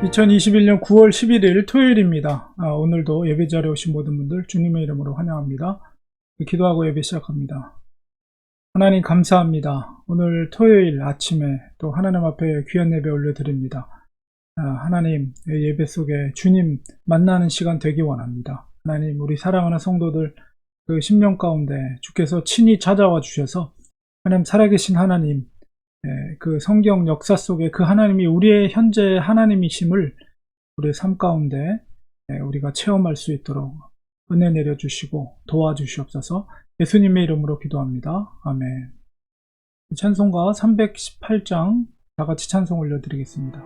2021년 9월 11일 토요일입니다. 오늘도 예배 자리에 오신 모든 분들 주님의 이름으로 환영합니다. 기도하고 예배 시작합니다. 하나님 감사합니다. 오늘 토요일 아침에 또 하나님 앞에 귀한 예배 올려드립니다. 하나님 예배 속에 주님 만나는 시간 되기 원합니다. 하나님 우리 사랑하는 성도들 그 심령 가운데 주께서 친히 찾아와 주셔서 하나님 살아계신 하나님 그 성경 역사 속에 그 하나님이 우리의 현재 하나님이심을 우리의 삶 가운데 우리가 체험할 수 있도록 은혜 내려주시고 도와주시옵소서. 예수님의 이름으로 기도합니다. 아멘. 찬송가 318장 다같이 찬송 올려드리겠습니다.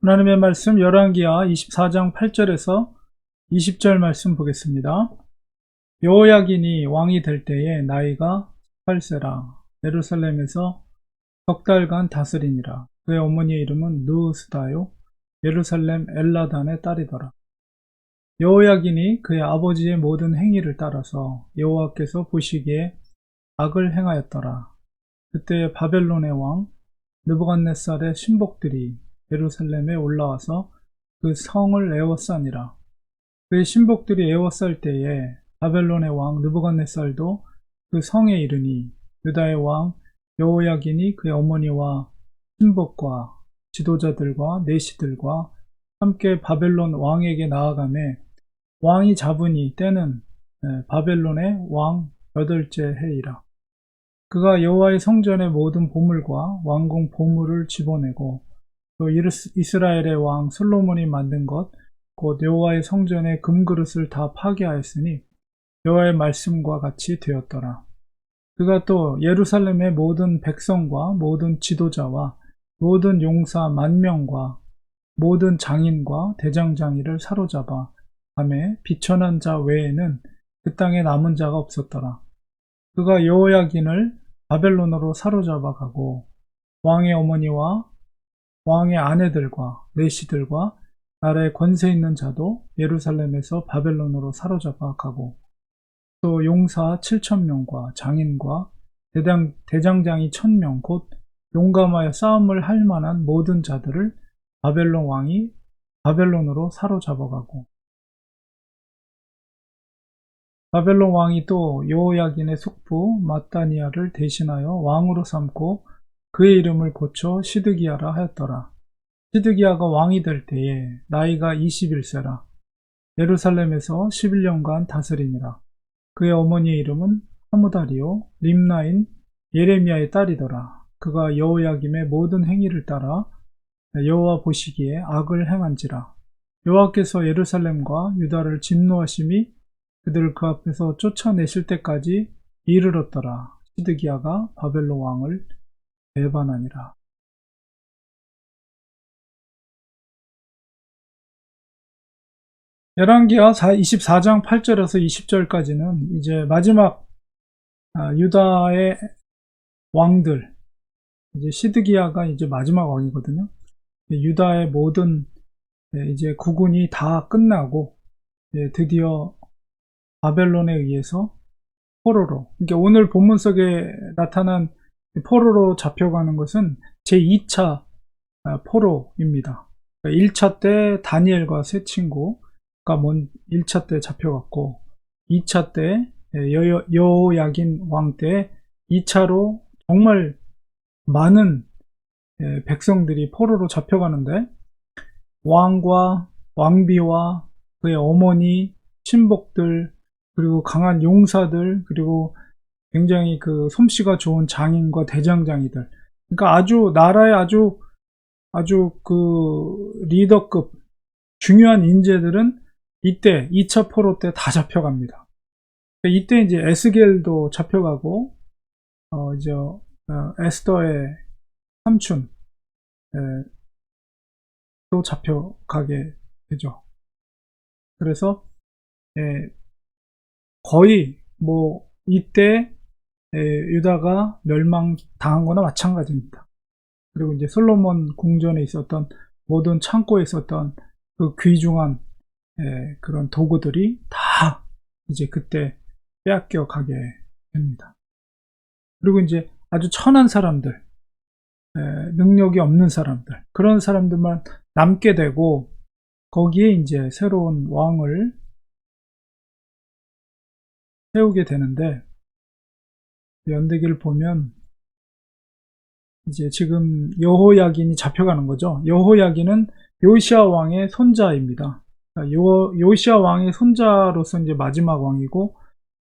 하나님의 말씀 열왕기하 24장 8절에서 20절 말씀 보겠습니다. 여호야긴이 왕이 될 때에 나이가 18세라 예루살렘에서 석 달간 다스리니라. 그의 어머니의 이름은 느으스다요 예루살렘 엘라단의 딸이더라. 여호야긴이 그의 아버지의 모든 행위를 따라서 여호와께서 보시기에 악을 행하였더라. 그때 바벨론의 왕 느부갓네살의 신복들이 예루살렘에 올라와서 그 성을 에워싸니라. 그의 신복들이 에워쌀 때에 바벨론의 왕 느부갓네살도 그 성에 이르니 유다의 왕 여호야긴이 그의 어머니와 신복과 지도자들과 내시들과 함께 바벨론 왕에게 나아가매 왕이 잡으니 때는 바벨론의 왕 8째 해이라. 그가 여호와의 성전의 모든 보물과 왕궁 보물을 집어내고 또 이스라엘의 왕 솔로몬이 만든 것 곧 여호와의 성전의 금그릇을 다 파괴하였으니 여호와의 말씀과 같이 되었더라. 그가 또 예루살렘의 모든 백성과 모든 지도자와 모든 용사 10,000명과 모든 장인과 대장장이를 사로잡아 밤에 비천한 자 외에는 그 땅에 남은 자가 없었더라. 그가 여호야긴을 바벨론으로 사로잡아 가고 왕의 어머니와 왕의 아내들과 내시들과 나라의 권세 있는 자도 예루살렘에서 바벨론으로 사로잡아 가고 또 용사 7,000명과 장인과 대장장이 1,000명 곧 용감하여 싸움을 할 만한 모든 자들을 바벨론 왕이 바벨론으로 사로잡아가고, 바벨론 왕이 또 여호야긴의 숙부 마따니아를 대신하여 왕으로 삼고 그의 이름을 고쳐 시드기야라 하였더라. 시드기야가 왕이 될 때에 나이가 21세라. 예루살렘에서 11년간 다스리니라. 그의 어머니의 이름은 하무다리요 림나인 예레미야의 딸이더라. 그가 여호야김의 모든 행위를 따라 여호와 보시기에 악을 행한지라. 여호와께서 예루살렘과 유다를 진노하심이 그들을 그 앞에서 쫓아내실 때까지 이르렀더라. 시드기야가 바벨론 왕을 배반하니라. 열왕기하 24장 8절에서 20절까지는 이제 마지막 유다의 왕들, 이제 시드기야가 이제 마지막 왕이거든요. 유다의 모든 이제 국군이 다 끝나고 드디어 바벨론에 의해서 포로로, 그러니까 오늘 본문 속에 나타난 포로로 잡혀가는 것은 제2차 포로입니다. 1차 때 다니엘과 세 친구가 1차 때 잡혀갔고, 2차 때 여호야긴 왕 때 2차로 정말 많은 백성들이 포로로 잡혀가는데, 왕과 왕비와 그의 어머니, 친복들, 그리고 강한 용사들, 그리고 굉장히 그 솜씨가 좋은 장인과 대장장이들, 그러니까 아주 나라의 아주 그 리더급 중요한 인재들은 이때 2차 포로 때 다 잡혀갑니다. 이때 이제 에스겔도 잡혀가고 이제 에스더의 삼촌 또 잡혀가게 되죠. 그래서 거의 뭐 이때 유다가 멸망당한 거나 마찬가지입니다. 그리고 이제 솔로몬 궁전에 있었던 모든 창고에 있었던 그 귀중한 그런 도구들이 다 이제 그때 빼앗겨 가게 됩니다. 그리고 이제 아주 천한 사람들, 능력이 없는 사람들, 그런 사람들만 남게 되고, 거기에 이제 새로운 왕을 세우게 되는데, 연대기를 보면 이제 지금 여호야긴이 잡혀가는 거죠. 여호야긴은 요시야 왕의 손자입니다. 요시야 왕의 손자로서 이제 마지막 왕이고,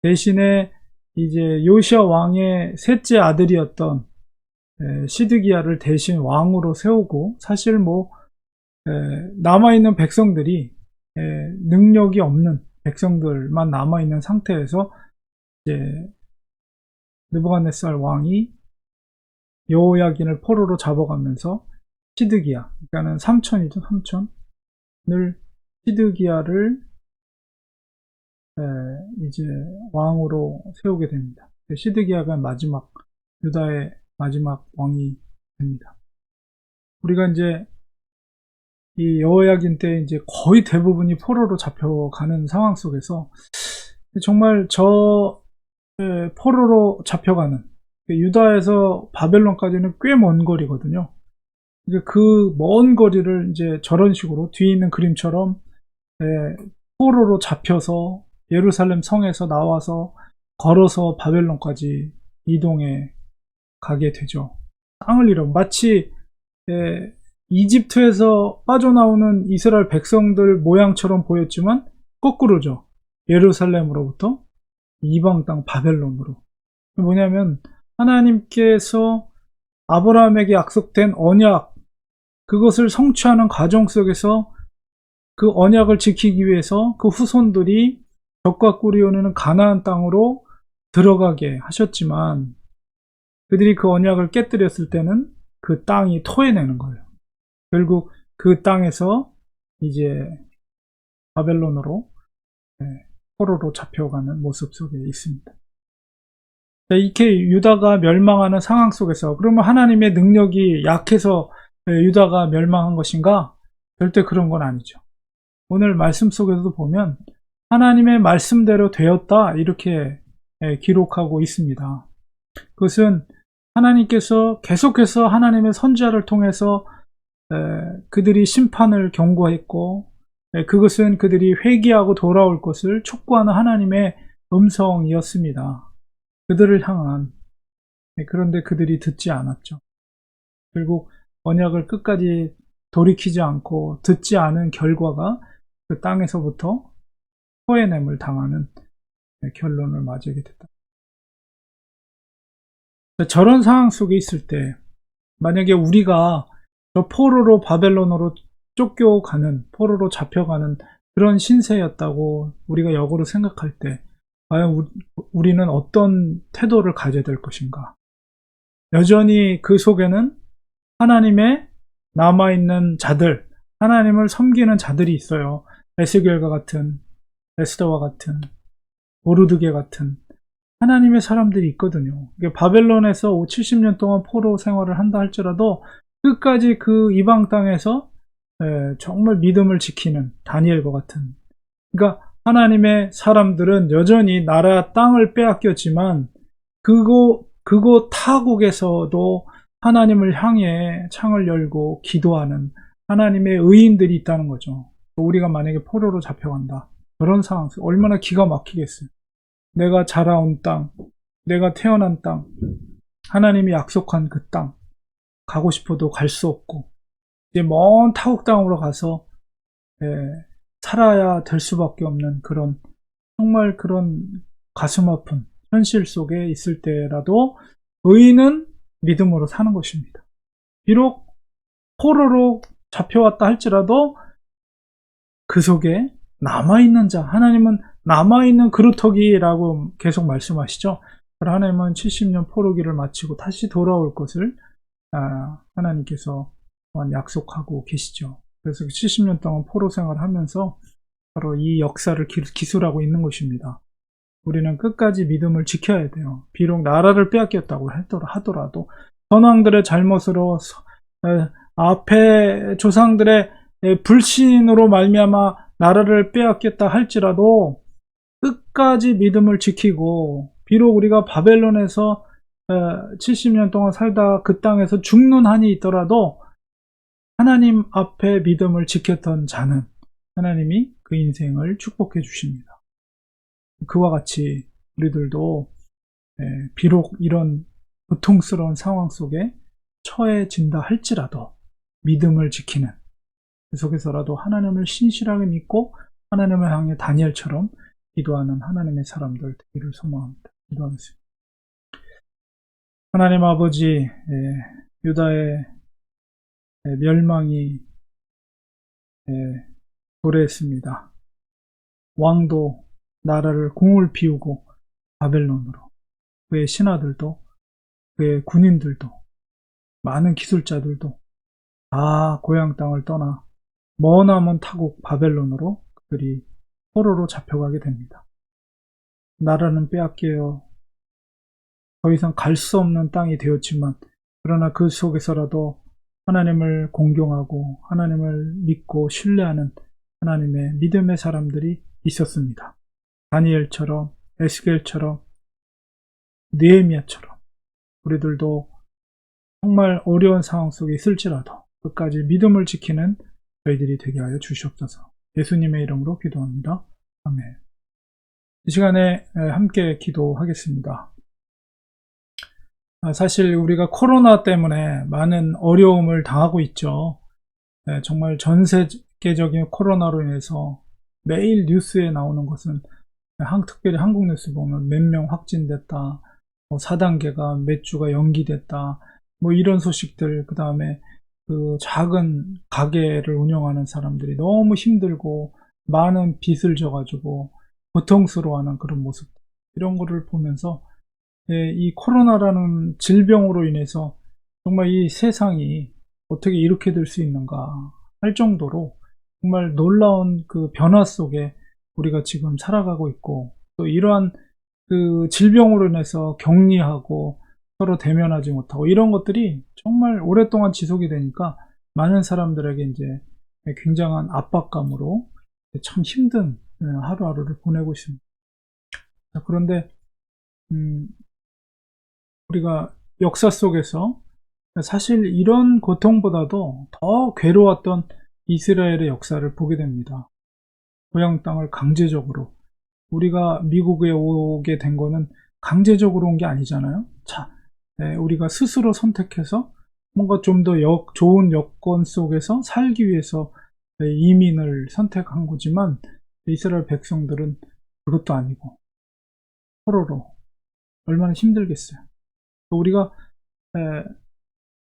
대신에 이제 요시야 왕의 셋째 아들이었던 시드기야를 대신 왕으로 세우고, 사실 뭐 남아있는 백성들이 능력이 없는 백성들만 남아있는 상태에서 이제 느부갓네살 왕이 여호야긴을 포로로 잡아가면서 시드기야, 그러니까는 삼촌이죠, 삼촌을, 시드기야를 이제 왕으로 세우게 됩니다. 시드기야가 마지막 유다의 마지막 왕이 됩니다. 우리가 이제 이 여호야긴 때 이제 거의 대부분이 포로로 잡혀가는 상황 속에서 정말 저 포로로 잡혀가는, 유다에서 바벨론까지는 꽤 먼 거리거든요. 그 먼 거리를 이제 저런 식으로 뒤에 있는 그림처럼 포로로 잡혀서 예루살렘 성에서 나와서 걸어서 바벨론까지 이동해 가게 되죠. 땅을 잃어 마치 이집트에서 빠져나오는 이스라엘 백성들 모양처럼 보였지만 거꾸로죠. 예루살렘으로부터 이방 땅 바벨론으로. 뭐냐면 하나님께서 아브라함에게 약속된 언약, 그것을 성취하는 과정 속에서 그 언약을 지키기 위해서 그 후손들이 젖과 꿀이 흐르는 가나안 땅으로 들어가게 하셨지만, 그들이 그 언약을 깨뜨렸을 때는 그 땅이 토해내는 거예요. 결국 그 땅에서 이제 바벨론으로 포로로 잡혀가는 모습 속에 있습니다. 이렇게 유다가 멸망하는 상황 속에서, 그러면 하나님의 능력이 약해서 유다가 멸망한 것인가? 절대 그런 건 아니죠. 오늘 말씀 속에서도 보면 하나님의 말씀대로 되었다 이렇게 기록하고 있습니다. 그것은 하나님께서 계속해서 하나님의 선지자를 통해서 그들이 심판을 경고했고 그것은 그들이 회개하고 돌아올 것을 촉구하는 하나님의 음성이었습니다. 그들을 향한. 그런데 그들이 듣지 않았죠. 결국 언약을 끝까지 돌이키지 않고 듣지 않은 결과가 그 땅에서부터 토해냄을 당하는 결론을 맞이하게 됐다. 저런 상황 속에 있을 때 만약에 우리가 저 포로로 바벨론으로 쫓겨가는, 포로로 잡혀가는 그런 신세였다고 우리가 역으로 생각할 때 과연 우리는 어떤 태도를 가져야 될 것인가? 여전히 그 속에는 하나님의 남아있는 자들, 하나님을 섬기는 자들이 있어요. 에스겔과 같은, 에스더와 같은, 모르드게 같은 하나님의 사람들이 있거든요. 바벨론에서 70년 동안 포로 생활을 한다 할지라도 끝까지 그 이방 땅에서 정말 믿음을 지키는 다니엘과 같은, 그러니까 하나님의 사람들은 여전히 나라 땅을 빼앗겼지만 그곳 타국에서도 하나님을 향해 창을 열고 기도하는 하나님의 의인들이 있다는 거죠. 우리가 만약에 포로로 잡혀간다, 그런 상황 속 얼마나 기가 막히겠어요. 내가 자라온 땅, 내가 태어난 땅, 하나님이 약속한 그 땅, 가고 싶어도 갈 수 없고 이제 먼 타국 땅으로 가서 살아야 될 수밖에 없는 그런, 정말 그런 가슴 아픈 현실 속에 있을 때라도 의인은 믿음으로 사는 것입니다. 비록 포로로 잡혀왔다 할지라도 그 속에 남아있는 자, 하나님은 남아있는 그루터기라고 계속 말씀하시죠. 하나님은 70년 포로기를 마치고 다시 돌아올 것을 하나님께서 약속하고 계시죠. 그래서 70년 동안 포로 생활을 하면서 바로 이 역사를 기술하고 있는 것입니다. 우리는 끝까지 믿음을 지켜야 돼요. 비록 나라를 빼앗겼다고 하더라도 선왕들의 잘못으로 앞에 조상들의 불신으로 말미암아 나라를 빼앗겼다 할지라도 끝까지 믿음을 지키고, 비록 우리가 바벨론에서 70년 동안 살다 그 땅에서 죽는 한이 있더라도 하나님 앞에 믿음을 지켰던 자는 하나님이 그 인생을 축복해 주십니다. 그와 같이 우리들도 비록 이런 고통스러운 상황 속에 처해진다 할지라도 믿음을 지키는, 그 속에서라도 하나님을 신실하게 믿고 하나님을 향해 다니엘처럼 기도하는 하나님의 사람들 되기를 소망합니다. 기도하겠습니다. 하나님 아버지, 유다의 멸망이 도래했습니다. 왕도 나라를 공을 비우고 바벨론으로, 그의 신하들도 그의 군인들도 많은 기술자들도 다 고향 땅을 떠나 머나먼 타국 바벨론으로 그들이 포로로 잡혀가게 됩니다. 나라는 빼앗겨 더 이상 갈 수 없는 땅이 되었지만, 그러나 그 속에서라도 하나님을 공경하고 하나님을 믿고 신뢰하는 하나님의 믿음의 사람들이 있었습니다. 다니엘처럼, 에스겔처럼, 느헤미야처럼 우리들도 정말 어려운 상황 속에 있을지라도 끝까지 믿음을 지키는 저희들이 되게 하여 주시옵소서. 예수님의 이름으로 기도합니다. 아멘. 이 시간에 함께 기도하겠습니다. 사실 우리가 코로나 때문에 많은 어려움을 당하고 있죠. 정말 전 세계적인 코로나로 인해서 매일 뉴스에 나오는 것은, 특별히 한국 뉴스 보면 몇 명 확진됐다, 4단계가 몇 주가 연기됐다, 이런 소식들, 그 다음에 그 작은 가게를 운영하는 사람들이 너무 힘들고 많은 빚을 져가지고 고통스러워하는 그런 모습, 이런 거를 보면서 이 코로나라는 질병으로 인해서 정말 이 세상이 어떻게 이렇게 될 수 있는가 할 정도로 정말 놀라운 그 변화 속에 우리가 지금 살아가고 있고, 또 이러한 그 질병으로 인해서 격리하고 서로 대면하지 못하고 이런 것들이 정말 오랫동안 지속이 되니까 많은 사람들에게 이제 굉장한 압박감으로 참 힘든 하루하루를 보내고 있습니다. 그런데 우리가 역사 속에서 사실 이런 고통보다도 더 괴로웠던 이스라엘의 역사를 보게 됩니다. 고향 땅을 강제적으로, 우리가 미국에 오게 된 거는 강제적으로 온 게 아니잖아요. 우리가 스스로 선택해서 뭔가 좀 더 좋은 여건 속에서 살기 위해서 이민을 선택한 거지만, 이스라엘 백성들은 그것도 아니고 포로로 얼마나 힘들겠어요. 우리가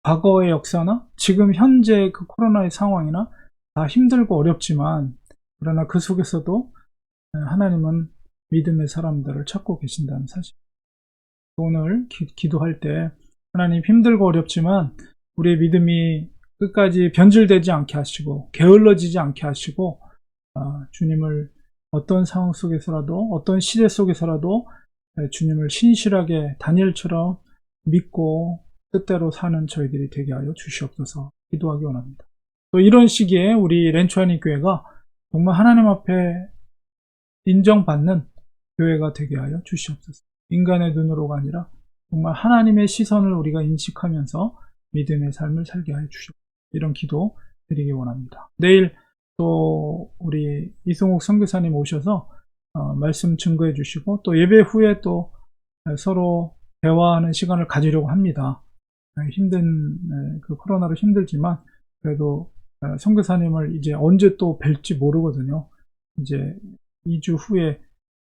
과거의 역사나 지금 현재 그 코로나의 상황이나 다 힘들고 어렵지만, 그러나 그 속에서도 하나님은 믿음의 사람들을 찾고 계신다는 사실. 오늘 기도할 때 하나님, 힘들고 어렵지만 우리의 믿음이 끝까지 변질되지 않게 하시고 게을러지지 않게 하시고, 주님을 어떤 상황 속에서라도, 어떤 시대 속에서라도 주님을 신실하게 다니엘처럼 믿고 뜻대로 사는 저희들이 되게 하여 주시옵소서 기도하기 원합니다. 또 이런 시기에 우리 렌추아니 교회가 정말 하나님 앞에 인정받는 교회가 되게 하여 주시옵소서. 인간의 눈으로가 아니라 정말 하나님의 시선을 우리가 인식하면서 믿음의 삶을 살게 하여 주시옵소서. 이런 기도 드리기 원합니다. 내일 또 우리 이승욱 선교사님 오셔서 말씀 증거해 주시고, 또 예배 후에 또 서로 대화하는 시간을 가지려고 합니다. 그 코로나로 힘들지만 그래도 선교사님을 이제 언제 또 뵐지 모르거든요. 이제 2주 후에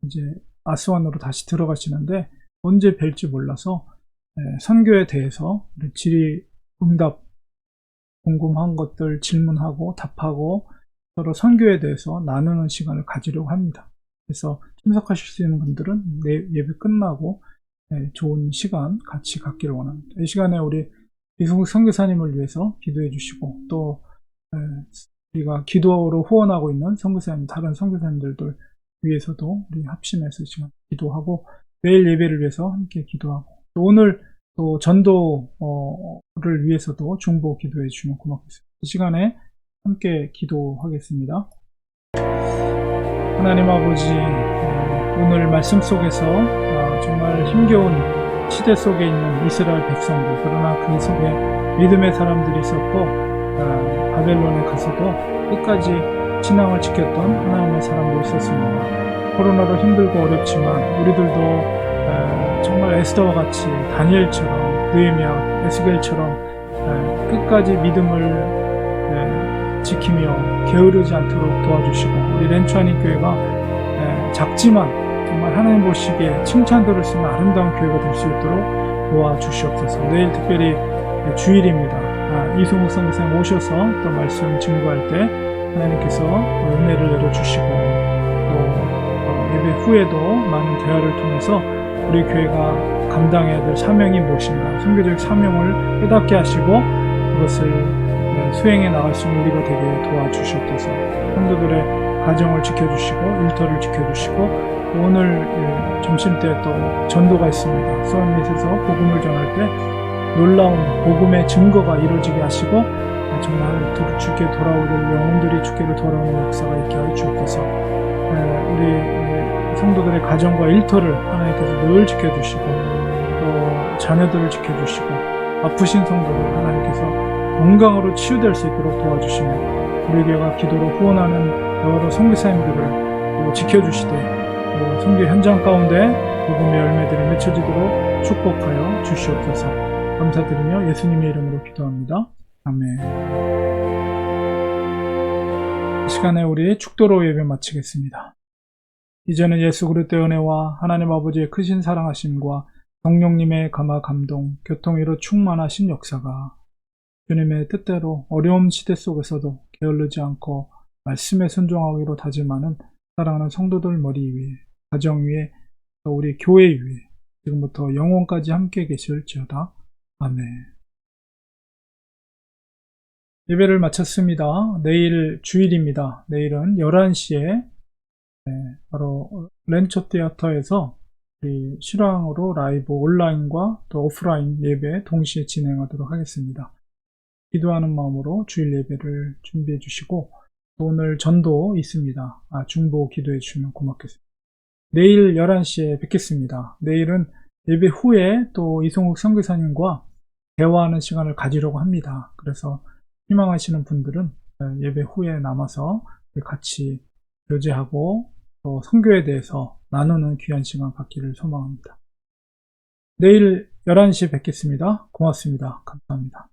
이제 아스완으로 다시 들어가시는데 언제 뵐지 몰라서 선교에 대해서 질의 응답, 궁금한 것들 질문하고 답하고 서로 선교에 대해서 나누는 시간을 가지려고 합니다. 그래서 참석하실 수 있는 분들은 예배 끝나고 좋은 시간 같이 갖기를 원합니다. 이 시간에 우리 이승욱 선교사님을 위해서 기도해 주시고, 또 우리가 기도로 후원하고 있는 선교사님, 다른 선교사님들 위해서도 우리 합심해서 이 시간 기도하고, 내일 예배를 위해서 함께 기도하고, 또 오늘 또 전도를 위해서도 중보 기도해 주시면 고맙겠습니다. 이 시간에 함께 기도하겠습니다. 하나님 아버지, 오늘 말씀 속에서 정말 힘겨운 시대 속에 있는 이스라엘 백성들, 그러나 그 속에 믿음의 사람들이 있었고, 바벨론에 가서도 끝까지 신앙을 지켰던 하나님의 사람들이 있었습니다. 코로나로 힘들고 어렵지만 우리들도 정말 에스더와 같이 다니엘처럼, 느헤미야, 에스겔처럼 끝까지 믿음을 지키며 게으르지 않도록 도와주시고, 우리 렌추아니 교회가 작지만 정말 하나님 보시기에 칭찬들을 쓰는 아름다운 교회가 될 수 있도록 도와주시옵소서. 내일 특별히 주일입니다. 이승욱 선교사님 오셔서 또 말씀 증거할 때 하나님께서 은혜를 내려주시고, 또 예배 후에도 많은 대화를 통해서 우리 교회가 감당해야 될 사명이 무엇인가, 선교적 사명을 깨닫게 하시고 그것을 수행해 나갈 수 있는 우리가 되게 도와주시옵소서. 성도들의 가정을 지켜주시고 일터를 지켜주시고, 오늘 점심때 또 전도가 있습니다. 수원밋에서 복음을 전할 때 놀라운 복음의 증거가 이루어지게 하시고, 정말 주께 돌아오는 영혼들이 주께로 돌아오는 역사가 있게 하여 주옵소서. 우리 성도들의 가정과 일터를 하나님께서 늘 지켜주시고, 또 자녀들을 지켜주시고, 아프신 성도들 하나님께서 건강으로 치유될 수 있도록 도와주시며, 우리 교회가 기도로 후원하는 여러 선교사님들을 또 지켜주시되, 또 선교 현장 가운데 복음의 열매들이 맺혀지도록 축복하여 주시옵소서. 감사드리며 예수님의 이름으로 기도합니다. 아멘. 이 시간에 우리 축도로 예배 마치겠습니다. 이제는 예수 그리스도의 은혜와 하나님 아버지의 크신 사랑하심과 성령님의 감화 감동, 교통으로 충만하신 역사가 주님의 뜻대로 어려운 시대 속에서도 게을르지 않고 말씀에 순종하기로 다짐하는 사랑하는 성도들 머리 위에, 가정 위에, 또 우리 교회 위에 지금부터 영원까지 함께 계실지어다. 아멘. 예배를 마쳤습니다. 내일 주일입니다. 내일은 11시에 바로 렌처 티어터에서 실황으로 라이브 온라인과 또 오프라인 예배 동시에 진행하도록 하겠습니다. 기도하는 마음으로 주일 예배를 준비해 주시고, 오늘 전도 있습니다. 중보 기도해 주시면 고맙겠습니다. 내일 11시에 뵙겠습니다. 내일은 예배 후에 또 이송욱 선교사님과 대화하는 시간을 가지려고 합니다. 그래서 희망하시는 분들은 예배 후에 남아서 같이 교제하고 또 선교에 대해서 나누는 귀한 시간 갖기를 소망합니다. 내일 11시에 뵙겠습니다. 고맙습니다. 감사합니다.